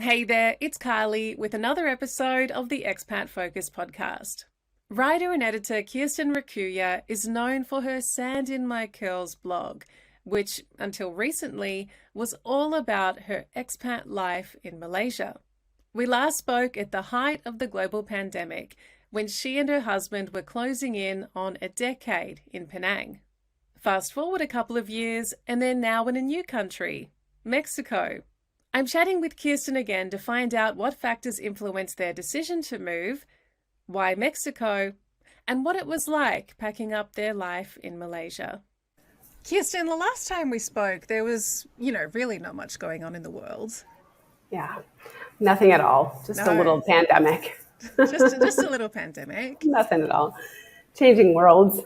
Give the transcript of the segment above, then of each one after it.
Hey there, it's Carly with another episode of the Expat Focus podcast. Writer and editor Kirsten Raccuia is known for her Sand in My Curls blog, which until recently was all about her expat life in Malaysia. We last spoke at the height of the global pandemic when she and her husband were closing in on a decade in Penang. Fast forward a couple of years and they're now in a new country, Mexico. I'm chatting with Kirsten again to find out what factors influenced their decision to move, why Mexico, and what it was like packing up their life in Malaysia. Kirsten, the last time we spoke, there was, really not much going on in the world. Yeah, nothing at all. Just a No, little pandemic. just a little pandemic. Nothing at all. Changing worlds.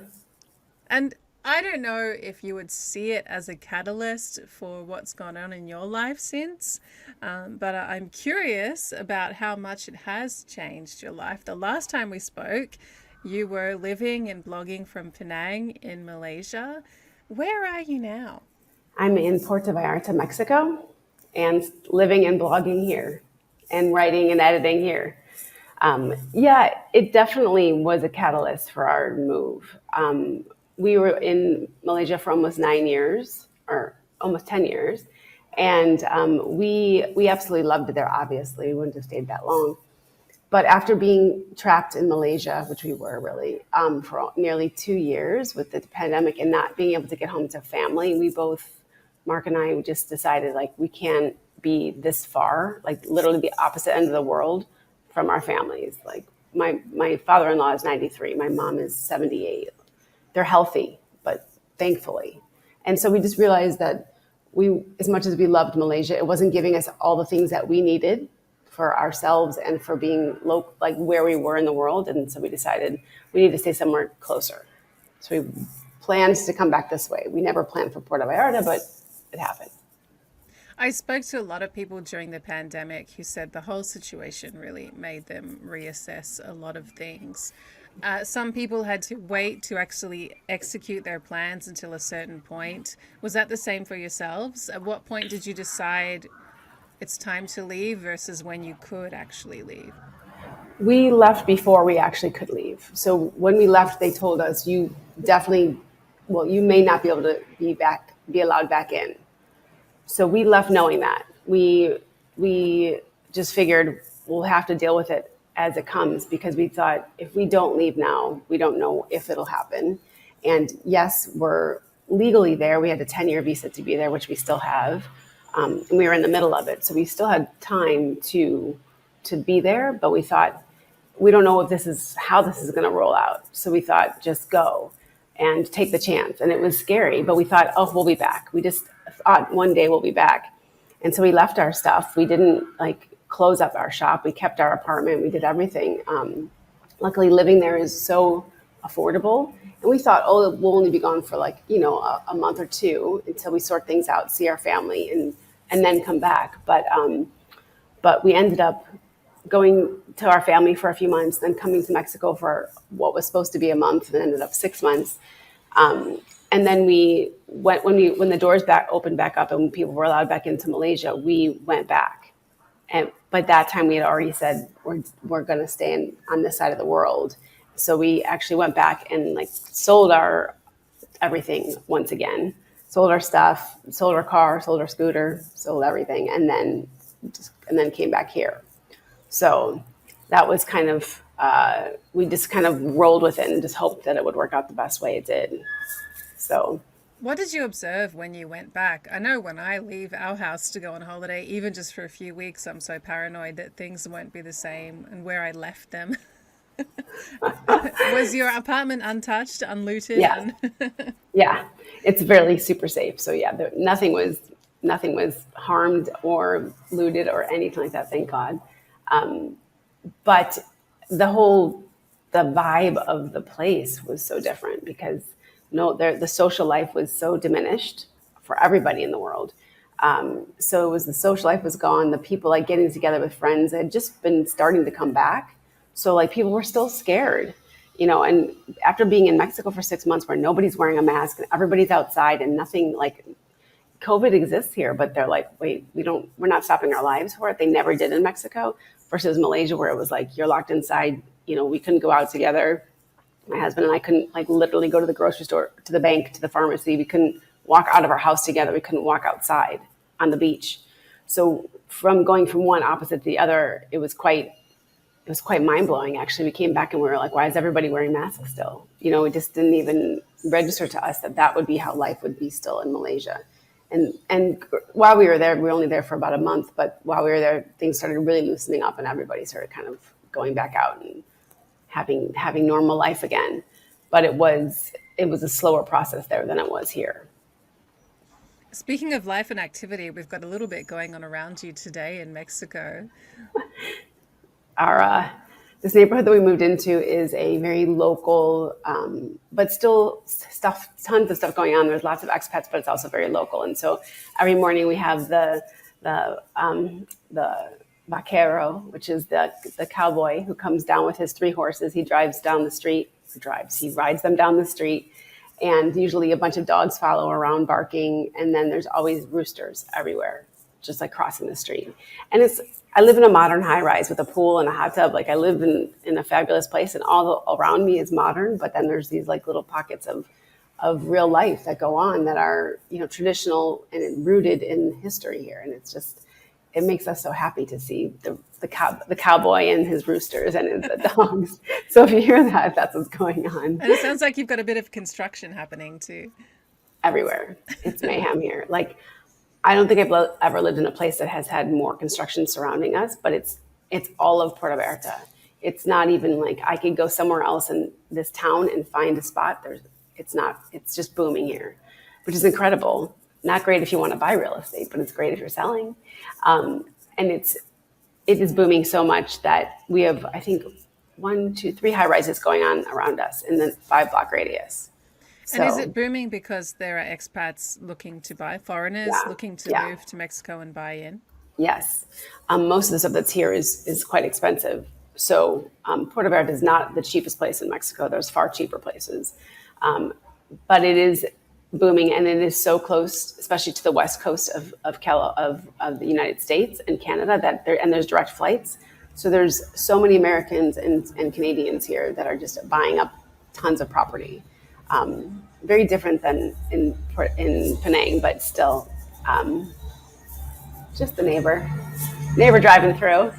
And I don't know if you would see it as a catalyst for what's gone on in your life since, but I'm curious about how much it has changed your life. The last time we spoke, you were living and blogging from Penang in Malaysia. Where are you now? I'm in Puerto Vallarta, Mexico, and living and blogging here, and writing and editing here. Yeah, it definitely was a catalyst for our move. We were in Malaysia for almost 9 years, or almost 10 years. And we absolutely loved it there, obviously. We wouldn't have stayed that long. But after being trapped in Malaysia, which we were really for nearly 2 years with the pandemic and not being able to get home to family, Mark and I, we just decided like we can't be this far, like literally the opposite end of the world from our families. Like my father-in-law is 93, my mom is 78. They're healthy, but thankfully. And so we just realized that as much as we loved Malaysia, it wasn't giving us all the things that we needed for ourselves and for being like where we were in the world. And so we decided we need to stay somewhere closer. So we planned to come back this way. We never planned for Puerto Vallarta, but it happened. I spoke to a lot of people during the pandemic who said the whole situation really made them reassess a lot of things. Some people had to wait to actually execute their plans until a certain point. Was that the same for yourselves? At what point did you decide it's time to leave versus when you could actually leave? We left before we actually could leave. So when we left, they told us, you definitely, well, you may not be able to be allowed back in. So we left knowing that. We just figured we'll have to deal with it as it comes, because we thought if we don't leave now, we don't know if it'll happen. And yes, we're legally there. We had a 10-year visa to be there, which we still have. And we were in the middle of it. So we still had time to be there, but we thought, we don't know if how this is going to roll out. So we thought, just go and take the chance. And it was scary, but we thought, oh, we'll be back. We just thought one day we'll be back. And so we left our stuff. We didn't close up our shop. We kept our apartment. We did everything. Luckily, living there is so affordable. And we thought, oh, we'll only be gone for a month or two until we sort things out, see our family, and then come back. But we ended up going to our family for a few months, then coming to Mexico for what was supposed to be a month and ended up 6 months. And then we went when the doors opened back up and when people were allowed back into Malaysia, we went back. And by that time, we had already said we're going to stay on this side of the world. So we actually went back and sold our everything once again, sold our stuff, sold our car, sold our scooter, sold everything, and then came back here. So that was kind of we just kind of rolled with it and just hoped that it would work out the best way it did. So. What did you observe when you went back? I know when I leave our house to go on holiday, even just for a few weeks, I'm so paranoid that things won't be the same and where I left them. Was your apartment untouched, unlooted? Yeah. Yeah, it's really super safe. So yeah, nothing was harmed or looted or anything like that, thank God. But the vibe of the place was so different because the social life was so diminished for everybody in the world. So it was the social life was gone. The people getting together with friends had just been starting to come back. So people were still scared, and after being in Mexico for 6 months where nobody's wearing a mask and everybody's outside and nothing COVID exists here, but they're like, wait, we're not stopping our lives for it. They never did in Mexico, versus Malaysia, where it was like, you're locked inside. We couldn't go out together. My husband and I couldn't like literally go to the grocery store, to the bank, to the pharmacy. We couldn't walk out of our house together. We couldn't walk outside on the beach. So from going from one opposite to the other, it was quite mind blowing. Actually, we came back and we were like, why is everybody wearing masks still? It just didn't even register to us that would be how life would be still in Malaysia. And while we were there, we were only there for about a month, but while we were there, things started really loosening up and everybody started kind of going back out and having normal life again. But it was a slower process there than it was here. Speaking of life and activity, we've got a little bit going on around you today in Mexico. This neighborhood that we moved into is a very local, but still tons of stuff going on. There's lots of expats, but it's also very local. And so every morning we have the vaquero, which is the cowboy who comes down with his 3 horses. He rides them down the street. And usually a bunch of dogs follow around barking. And then there's always roosters everywhere, just like crossing the street. And I live in a modern high rise with a pool and a hot tub. Like I live in a fabulous place, and all around me is modern. But then there's these like little pockets of real life that go on that are, traditional and rooted in history here. And it makes us so happy to see the cowboy and his roosters and the dogs. So if you hear that, that's what's going on. And it sounds like you've got a bit of construction happening too. Everywhere. It's mayhem here. Like, I don't think I've ever lived in a place that has had more construction surrounding us, but it's all of Puerto Vallarta. It's not even like I could go somewhere else in this town and find a spot. It's just booming here, which is incredible. Not great if you want to buy real estate, but it's great if you're selling. And it is booming so much that we have, I think, 1, 2, 3 high rises going on around us in the 5-block radius. And is it booming because there are expats looking to buy, foreigners looking to move to Mexico and buy in? Yes. Most of the stuff that's here is quite expensive. So Puerto Vallarta is not the cheapest place in Mexico. There's far cheaper places. But it is booming, and it is so close, especially to the west coast of the United States and Canada, there's direct flights. So there's so many Americans and Canadians here that are just buying up tons of property. Very different than in Penang, but still just the neighbor driving through.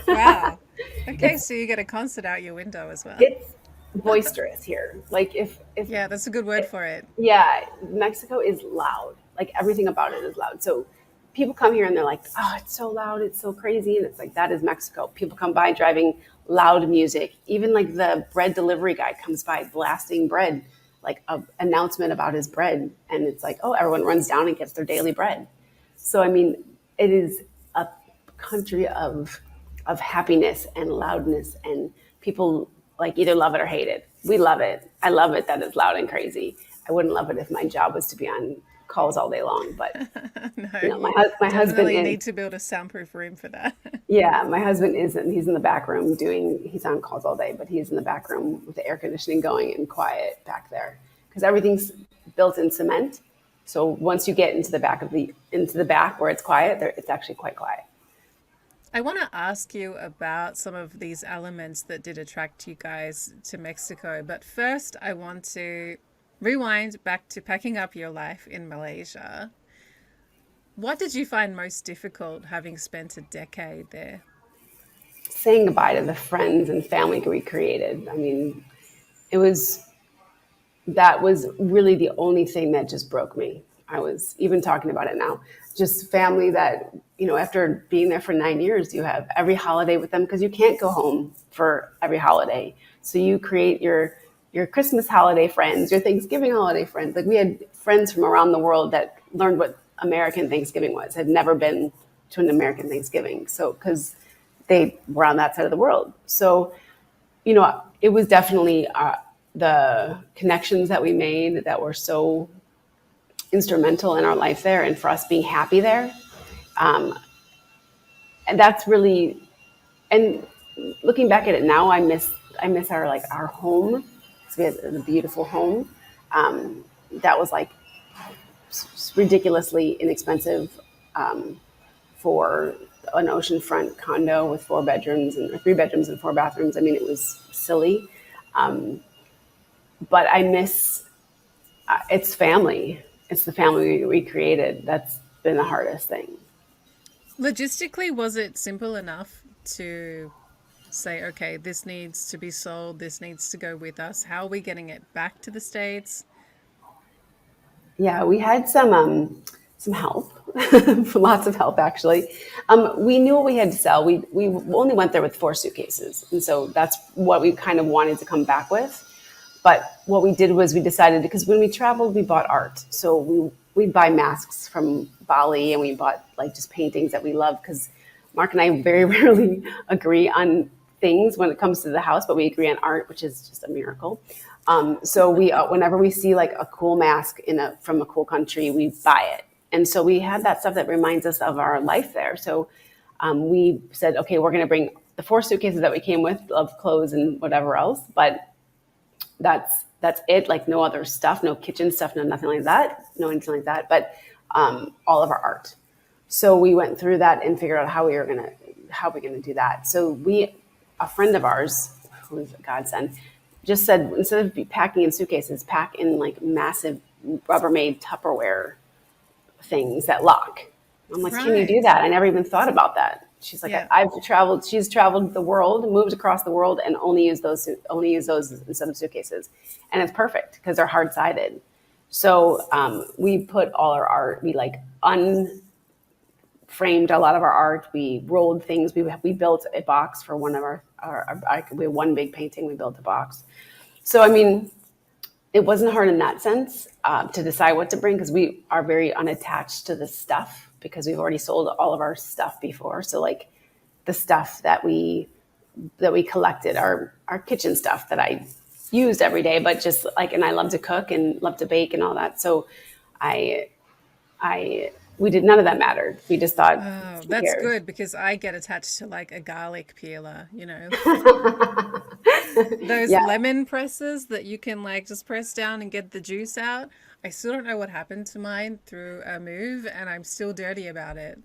Wow. Okay, so you get a concert out your window as well. It's boisterous here. Like if yeah, that's a good word for it. Yeah, Mexico is loud. Like everything about it is loud. So people come here and they're like, oh, it's so loud, it's so crazy. And it's like, that is Mexico. People come by driving loud music. Even like the bread delivery guy comes by blasting bread, like an announcement about his bread. And it's like, oh, everyone runs down and gets their daily bread. So, I mean, it is a country of happiness and loudness, and people like either love it or hate it. We love it. I love it that it's loud and crazy. I wouldn't love it if my job was to be on calls all day long, but no, my husband need to build a soundproof room for that. Yeah, my husband isn't. He's in the back room he's on calls all day, but he's in the back room with the air conditioning going and quiet back there because everything's built in cement. So once you get into the back where it's quiet, it's actually quite quiet. I want to ask you about some of these elements that did attract you guys to Mexico. But first, I want to rewind back to packing up your life in Malaysia. What did you find most difficult having spent a decade there? Saying goodbye to the friends and family we created. I mean, that was really the only thing that just broke me. I was even talking about it now. Just family that, after being there for 9 years, you have every holiday with them because you can't go home for every holiday. So you create your Christmas holiday friends, your Thanksgiving holiday friends. Like we had friends from around the world that learned what American Thanksgiving was, had never been to an American Thanksgiving. So, because they were on that side of the world. So, it was definitely the connections that we made that were so instrumental in our life there and for us being happy there. And that's really, and looking back at it now, I miss our home. So we had a beautiful home. That was like ridiculously inexpensive for an oceanfront condo with 4 bedrooms or 3 bedrooms and 4 bathrooms. I mean, it was silly. But I miss it's family. It's the family we created. That's been the hardest thing. Logistically, was it simple enough to say, okay, this needs to be sold, this needs to go with us? How are we getting it back to the States? Yeah, we had some help, lots of help actually. We knew what we had to sell. We only went there with 4 suitcases, and so that's what we kind of wanted to come back with. But what we did was we decided, because when we traveled, we bought art. So we'd buy masks from Bali, and we bought like just paintings that we love, because Mark and I very rarely agree on things when it comes to the house, but we agree on art, which is just a miracle. So we, whenever we see like a cool mask from a cool country, we buy it. And so we had that stuff that reminds us of our life there. So we said, okay, we're going to bring the 4 suitcases that we came with of clothes and whatever else, but that's it. Like no other stuff, no kitchen stuff, no nothing like that, no anything like that. But all of our art. So we went through that and figured out how we're gonna do that. So a friend of ours, who's a godsend, just said, instead of packing in suitcases, pack in like massive Rubbermaid Tupperware things that lock. I'm like, can you do that? I never even thought about that. She's like, Yeah. she's traveled the world, moved across the world, and only use those instead of suitcases. And it's perfect because they're hard sided. So we put all our art, we like unframed a lot of our art. We rolled things. We built a box for one of we have one big painting. We built a box. So, I mean, it wasn't hard in that sense to decide what to bring, because we are very unattached to the stuff, because we've already sold all of our stuff before. So like the stuff that we collected, our kitchen stuff that I used every day, but just like, and I love to cook and love to bake and all that. So we did, none of that mattered. We just thought, Oh, who that's cares? good, because I get attached to like a garlic peeler, those Yeah. lemon presses that you can like just press down and get the juice out. I still don't know what happened to mine through a move, and I'm still dirty about it.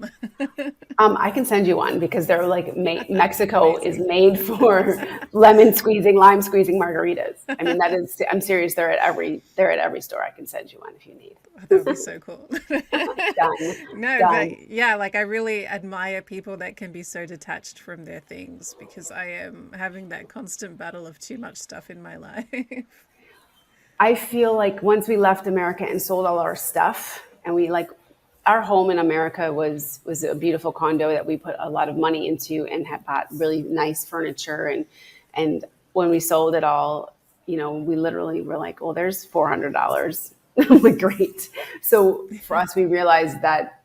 I can send you one, because they're like Mexico is Amazing. made for lemon squeezing, lime squeezing margaritas. I mean, I'm serious. They're at every store. I can send you one if you need. That would be so cool. Done. No, Done. but yeah, like I really admire people that can be so detached from their things, because I am having that constant battle of too much stuff in my life. I feel like once we left America and sold all our stuff, and our home in America was a beautiful condo that we put a lot of money into and had bought really nice furniture, and when we sold it all, we literally were like, well, there's $400. I'm like, great. So for us, we realized that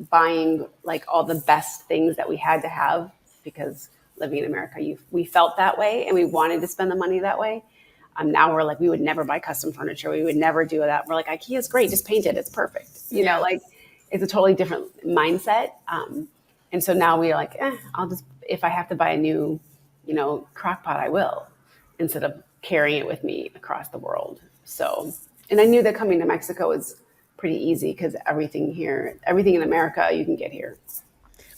buying like all the best things that we had to have, because living in America, we felt that way and we wanted to spend the money that way. Now we're like, we would never buy custom furniture. We would never do that. We're like, IKEA's great. Just paint it. It's perfect. Yeah. Like it's a totally different mindset. And so now we're like, if I have to buy a new, crock pot, I will, instead of carrying it with me across the world. So, and I knew that coming to Mexico is pretty easy, because everything in America you can get here.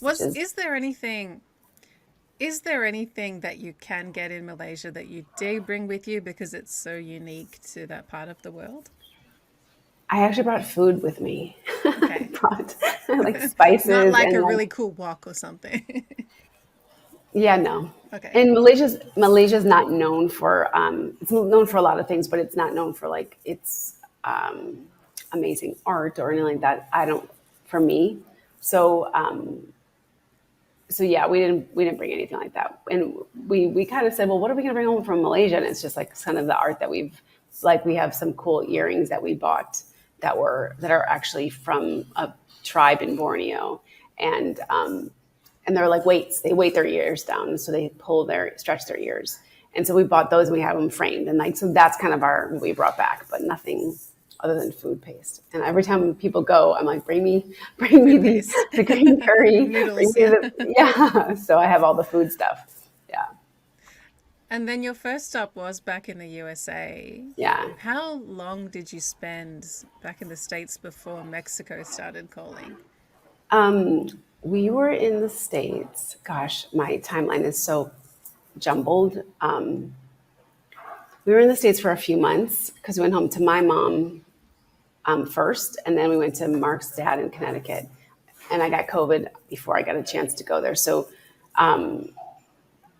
Which Was is there anything that you can get in Malaysia that you do bring with you because it's so unique to that part of the world? I actually brought food with me. Okay. Brought like Not spices like and a like, really cool wok or something. yeah, no. Okay. And Malaysia's not known for it's known for a lot of things, but it's not known for like its amazing art or anything like that. I don't For me. So so yeah, we didn't bring anything like that. And we kind of said, well, what are we gonna bring home from Malaysia? And it's just like kind of the art that we have some cool earrings that we bought that are actually from a tribe in Borneo. And they're like weights. They weight their ears down, so they stretch their ears. And so we bought those, and we have them framed. And like, so that's kind of what we brought back, but nothing other than food paste. And every time people go, I'm like, bring me Food paste. the green curry. Bring Noodles, me yeah. yeah. So I have all the food stuff. Yeah. And then your first stop was back in the USA. Yeah. How long did you spend back in the States before Mexico started calling? Um, we were in the States. Gosh, my timeline is so jumbled. We were in the States for a few months because we went home to my mom first, and then we went to Mark's dad in Connecticut. And I got COVID before I got a chance to go there. So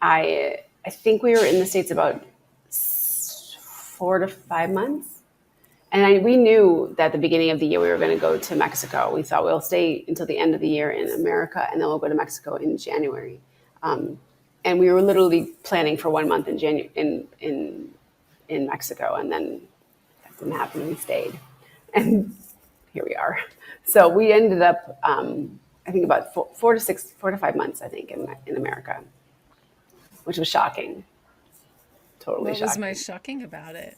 I think we were in the States about 4 to 5 months. And we knew that at the beginning of the year we were going to go to Mexico. We thought we'll stay until the end of the year in America, and then we'll go to Mexico in January. And we were literally planning for 1 month in in Mexico, and then that didn't happen. We stayed, and here we are. So we ended up, I think, about 4 to 5 months, I think, in America, which was shocking, totally What was shocking. most shocking about it?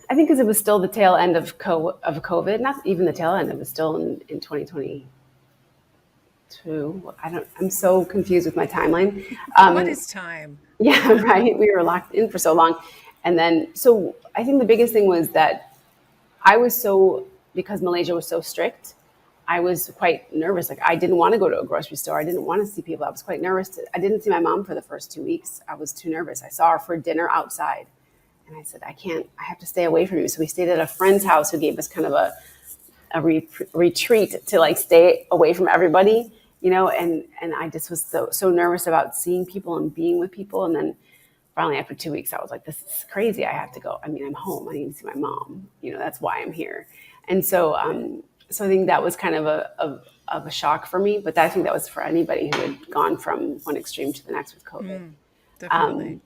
I think because it was still the tail end of COVID, not even the tail end. It was still in 2022. I'm so confused with my timeline. What is time? Yeah, right. We were locked in for so long. And then, so I think the biggest thing was that because Malaysia was so strict, I was quite nervous. Like, I didn't want to go to a grocery store. I didn't want to see people. I was quite nervous. I didn't see my mom for the first 2 weeks. I was too nervous. I saw her for dinner outside. And I said, I have to stay away from you. So we stayed at a friend's house who gave us kind of a retreat to like stay away from everybody, and I just was so nervous about seeing people and being with people. And then finally, after 2 weeks, I was like, this is crazy. I have to go. I mean, I'm home. I need to see my mom. That's why I'm here. And so I think that was kind of a shock for me. But I think that was for anybody who had gone from one extreme to the next with COVID. Definitely.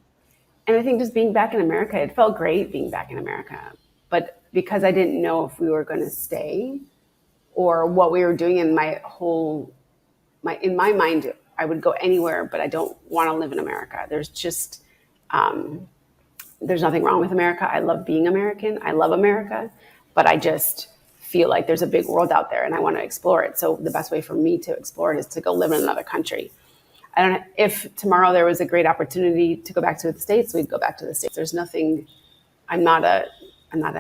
And I think just being back in America, it felt great being back in America. But because I didn't know if we were going to stay or what we were doing in my mind, I would go anywhere, but I don't want to live in America. There's nothing wrong with America. I love being American. I love America, but I just feel like there's a big world out there and I want to explore it. So the best way for me to explore it is to go live in another country. I don't know if tomorrow there was a great opportunity to go back to the States, we'd go back to the States. There's nothing, I'm not a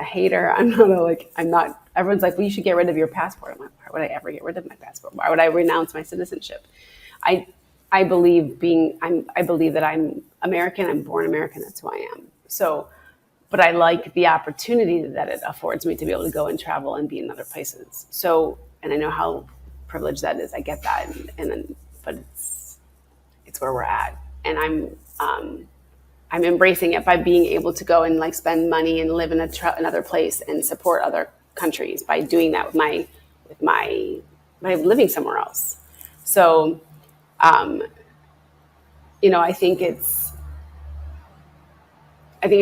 hater. Everyone's like, well, you should get rid of your passport. I'm like, why would I ever get rid of my passport? Why would I renounce my citizenship? I believe that I'm American. I'm born American. That's who I am. So, but I like the opportunity that it affords me to be able to go and travel and be in other places. So, and I know how privileged that is. I get that. But it's where we're at. And I'm embracing it by being able to go and like spend money and live in another place and support other countries by doing that by living somewhere else. So, I think it's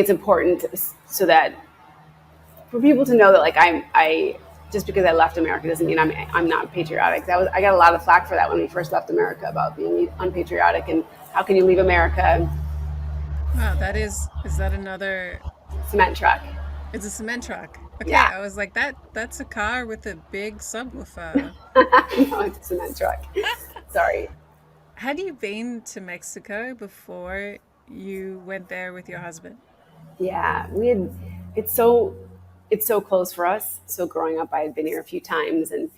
important so that for people to know that like I just because I left America doesn't mean I'm not patriotic. I got a lot of flack for that when we first left America about being unpatriotic and how can you leave America? Wow, is that another Cement truck. It's a cement truck. Okay, Yeah. I was like that's a car with a big subwoofer. No, it's a cement truck. Sorry. Had you been to Mexico before you went there with your husband? Yeah, it's so close for us. So growing up, I had been here a few times, and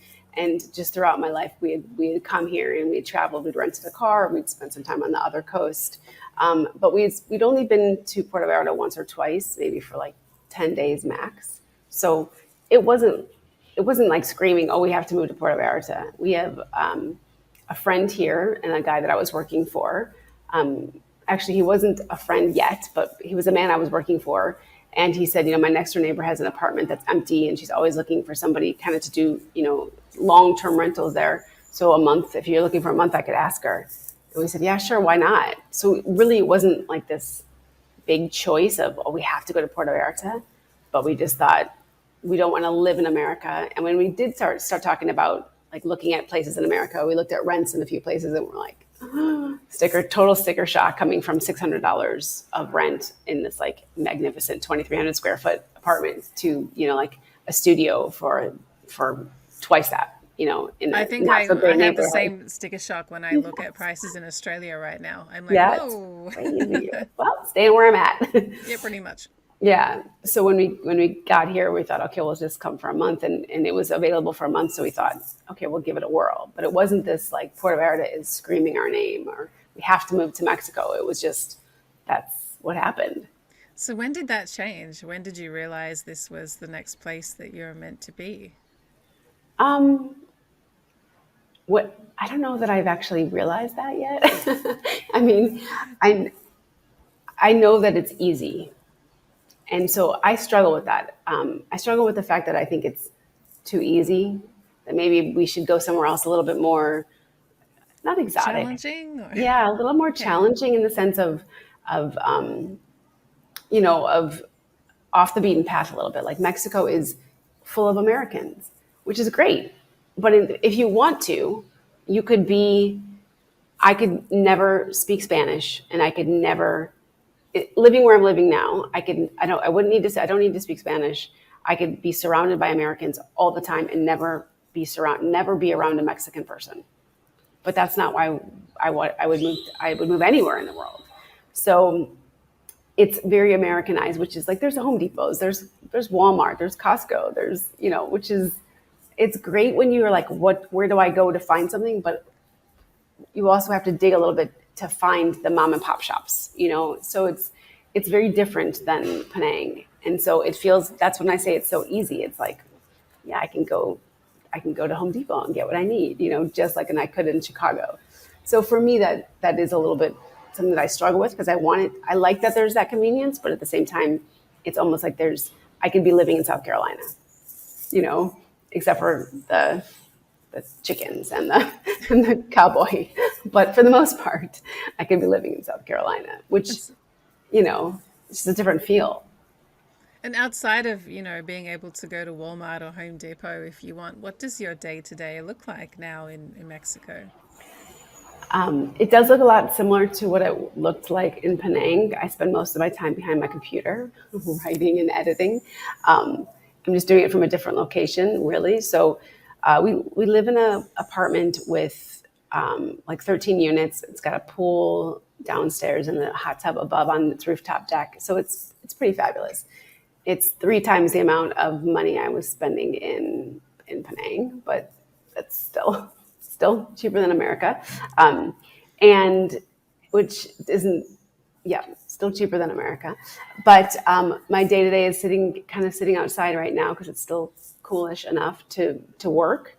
just throughout my life, we had come here and we had traveled. We'd rented a car. We'd spent some time on the other coast, but we'd only been to Puerto Vallarta once or twice, maybe for like 10 days max. So it wasn't like screaming, "Oh, we have to move to Puerto Vallarta." We have a friend here and a guy that I was working for. Actually, he wasn't a friend yet, but he was a man I was working for. And he said, my next door neighbor has an apartment that's empty and she's always looking for somebody kind of to do, long-term rentals there. So a month, if you're looking for a month, I could ask her. And we said, yeah, sure, why not? So really it wasn't like this big choice of, oh, we have to go to Puerto Vallarta. But we just thought we don't want to live in America. And when we did start talking about like looking at places in America, we looked at rents in a few places and we're like, total sticker shock coming from $600 of rent in this like magnificent 2,300 square foot apartment to like a studio for twice that. in I a think not so I great have the neighborhood. same sticker shock when I look at prices in Australia right now. I'm like, Yeah, it's whoa. crazy. Well, staying where I'm at. Yeah, pretty much. Yeah. So when we got here, we thought, okay, we'll just come for a month, and it was available for a month. So we thought, okay, we'll give it a whirl. But it wasn't this like Puerto Vallarta is screaming our name or we have to move to Mexico. It was just that's what happened. So when did that change? When did you realize this was the next place that you're meant to be? Um, what I don't know that I've actually realized that yet. I mean, I I know that it's easy, and so I struggle with that. I struggle with the fact that I think it's too easy. That maybe we should go somewhere else a little bit more not exotic. Challenging or Yeah, a little more okay. challenging in the sense of of off the beaten path a little bit. Like Mexico is full of Americans, which is great. But if you want to, you could be. I could never speak Spanish, and I could never living where I'm living now. I could. I don't. I wouldn't need to. I don't need to speak Spanish. I could be surrounded by Americans all the time and never be around a Mexican person. But that's not why I would move. I would move anywhere in the world. So it's very Americanized, which is like there's a Home Depots, there's Walmart, there's Costco, there's which is it's great when you're like, where do I go to find something? But you also have to dig a little bit to find the mom and pop shops. So it's very different than Penang, and so it feels that's when I say it's so easy. It's like, yeah, I can go to Home Depot and get what I need, just like and I could in Chicago. So for me, that is a little bit something that I struggle with because I like that there's that convenience, but at the same time, it's almost like I could be living in South Carolina, you know, except for the chickens and the and the cowboy. But for the most part, I could be living in South Carolina, which, It's, it's just a different feel. and outside of, being able to go to Walmart or Home Depot if you want, what does your day to day look like now in Mexico? It does look a lot similar to what it looked like in Penang. I spend most of my time behind my computer, writing and editing. I'm just doing it from a different location, really. So we live in an apartment with like 13 units. It's got a pool downstairs and a hot tub above on its rooftop deck. So it's pretty fabulous. It's 3 times the amount of money I was spending in Penang, but that's still cheaper than America, and which isn't yeah still cheaper than America. But my day to day is sitting outside right now because it's still coolish enough to work,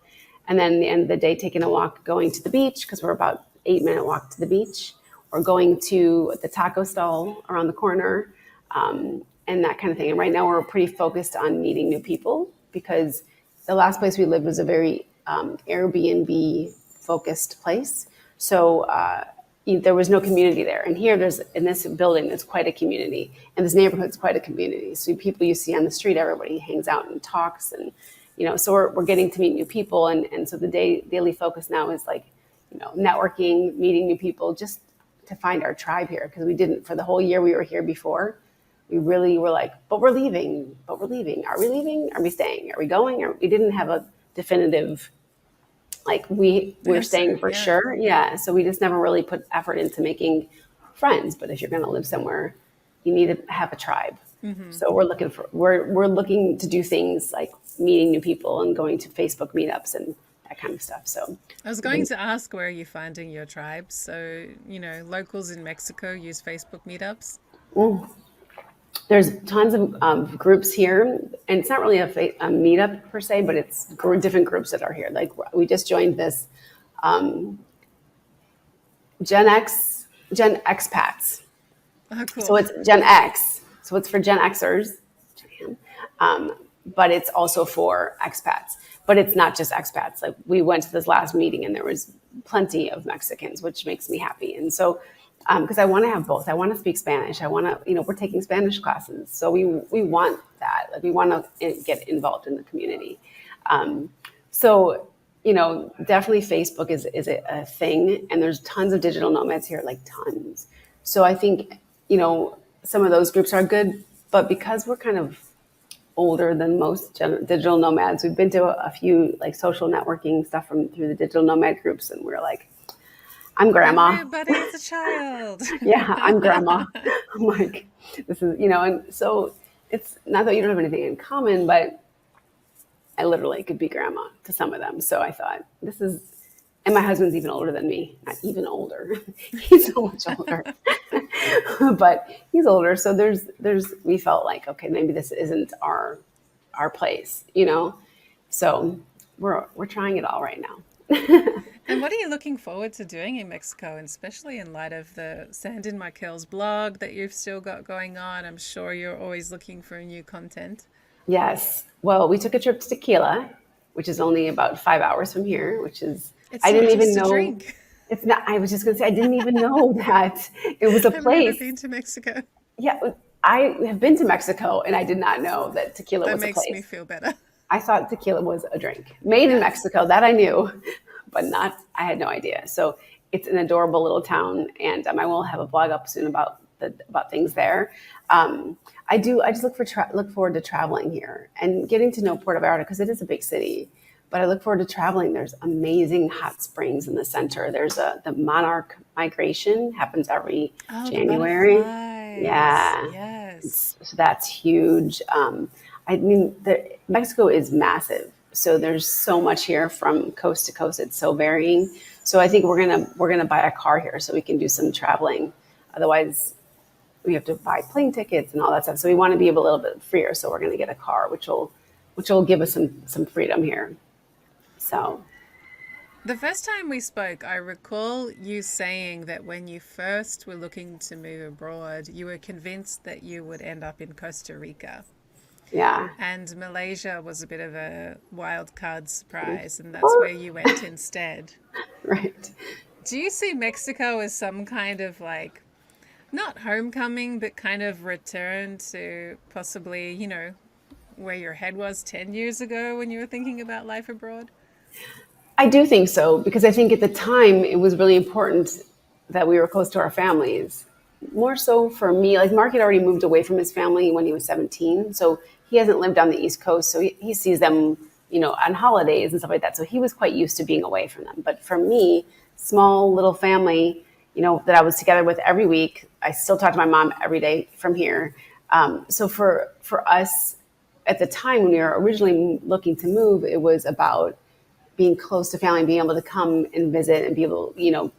and then the end of the day taking a walk, going to the beach because we're about 8-minute walk to the beach, or going to the taco stall around the corner, and that kind of thing. And right now we're pretty focused on meeting new people because the last place we lived was a very Airbnb focused place. So there was no community there. And here there's in this building, there's quite a community. And this neighborhood's quite a community. So people you see on the street, everybody hangs out and talks. And, so we're getting to meet new people. And so the daily focus now is like, networking, meeting new people, just to find our tribe here. Because we didn't, for the whole year we were here before, we really were like, but we're leaving. Are we leaving? Are we staying? Are we going? We didn't have a definitive, like we're staying Answer, for yeah. sure. Yeah. So we just never really put effort into making friends. But if you're going to live somewhere, you need to have a tribe. So we're looking to do things like meeting new people and going to Facebook meetups and that kind of stuff. So I was I going think to ask where are you finding your tribes? So, locals in Mexico use Facebook meetups. there's tons of groups here, and it's not really a meetup per se, but it's different groups that are here. Like we just joined this Gen Expats. Oh, So cool. it's Gen X. So it's for Gen Xers, but it's also for expats. But it's not just expats. Like we went to this last meeting and there was plenty of Mexicans, which makes me happy. And so, because I want to have both, I want to speak Spanish. I want to, we're taking Spanish classes, so we want that. Like we want to get involved in the community. So definitely Facebook is a thing, and there's tons of digital nomads here, like tons. So I think some of those groups are good, but because we're kind of older than most digital nomads. We've been to a few like social networking stuff through the digital nomad groups, and we're like, I'm grandma. Everybody's a child. Yeah, I'm grandma. I'm like, this is, and so it's not that you don't have anything in common, but I literally could be grandma to some of them. So I thought, and my husband's even older than me, not even older. He's so much older, but he's older. So we felt like, okay, maybe this isn't our place, So we're trying it all right now. And what are you looking forward to doing in Mexico, and especially in light of the Sand in My Curls blog that you've still got going on? I'm sure you're always looking for new content. Yes. Well, we took a trip to Tequila, which is only about 5 hours from here, which is, It's I not didn't even just a know. drink. It's not, I was just going to say, I didn't even know that it was a I've never place. been to Mexico. Yeah. I have been to Mexico and I did not know that tequila That was a makes me place. feel better. I thought tequila was a drink made in Mexico. That I knew, but I had no idea. So it's an adorable little town, and I will have a blog up soon about things there. I just look forward to traveling here and getting to know Puerto Vallarta because it is a big city. But I look forward to traveling. There's amazing hot springs in the center. There's the monarch migration happens every Oh, the January. butterflies. Yeah, Yes. so that's huge. I mean, Mexico is massive, so there's so much here from coast to coast. It's so varying. So I think we're gonna buy a car here so we can do some traveling. Otherwise, we have to buy plane tickets and all that stuff. So we want to be a little bit freer. So we're gonna get a car, which will give us some freedom here. So The first time we spoke, I recall you saying that when you first were looking to move abroad, you were convinced that you would end up in Costa Rica. yeah, And Malaysia was a bit of a wild card surprise, and that's where you went instead. right. Do you see Mexico as some kind of like, not homecoming, but kind of return to possibly, where your head was 10 years ago when you were thinking about life abroad? I do think so because I think at the time it was really important that we were close to our families. More so for me, like Mark had already moved away from his family when he was 17, so he hasn't lived on the East Coast, so he sees them, on holidays and stuff like that. So he was quite used to being away from them. But for me, small little family, that I was together with every week, I still talk to my mom every day from here. So for us at the time when we were originally looking to move, it was about being close to family, being able to come and visit and be able,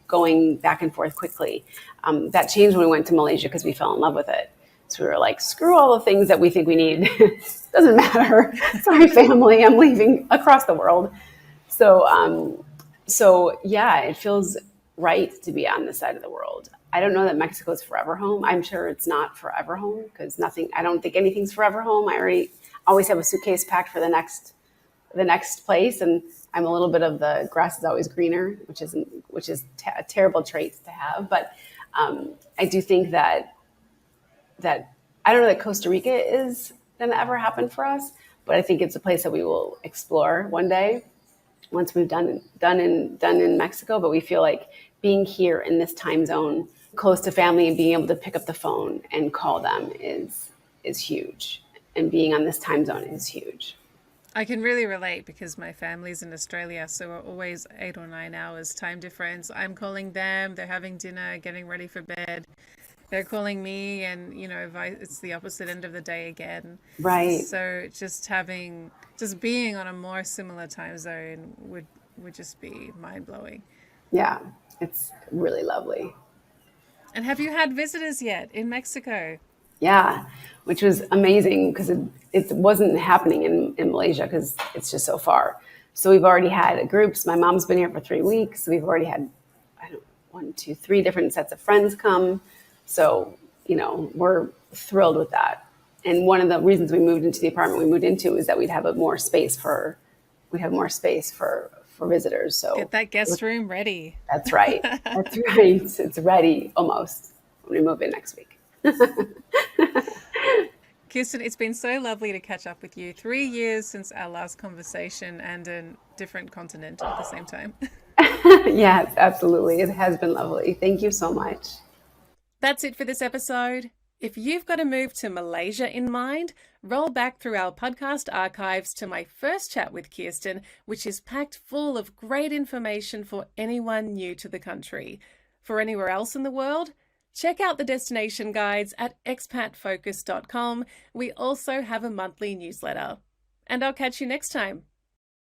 going back and forth quickly. That changed when we went to Malaysia because we fell in love with it. So we were like, screw all the things that we think we need. Doesn't matter. Sorry, family, I'm leaving across the world. So yeah, it feels right to be on this side of the world. I don't know that Mexico is forever home. I'm sure it's not forever home because I don't think anything's forever home. I always have a suitcase packed for the next place, and I'm a little bit of the grass is always greener, which is a terrible trait to have. But I do think that I don't know that Costa Rica is going to ever happen for us, but I think it's a place that we will explore one day once we've done in Mexico. But we feel like being here in this time zone, close to family, and being able to pick up the phone and call them is huge. And being on this time zone is huge. I can really relate because my family's in Australia, so we're always 8 or 9 hours time difference. I'm calling them, they're having dinner, getting ready for bed. They're calling me, and it's the opposite end of the day again. Right. So just being on a more similar time zone would just be mind blowing. Yeah, it's really lovely. And have you had visitors yet in Mexico? Yeah, which was amazing because it wasn't happening in Malaysia because it's just so far. So we've already had groups. My mom's been here for 3 weeks. We've already had, 1, 2, 3 different sets of friends come. So, we're thrilled with that. And one of the reasons we moved into the apartment we moved into is that we'd have more space for visitors. So get that guest room ready. That's right. That's right. It's ready almost when we move in next week. Kirsten, it's been so lovely to catch up with you. 3 years since our last conversation and a different continent at the same time. Yes, absolutely. It has been lovely. Thank you so much. That's it for this episode. If you've got a move to Malaysia in mind, roll back through our podcast archives to my first chat with Kirsten, which is packed full of great information for anyone new to the country. For anywhere else in the world, check out the destination guides at expatfocus.com. We also have a monthly newsletter. And I'll catch you next time.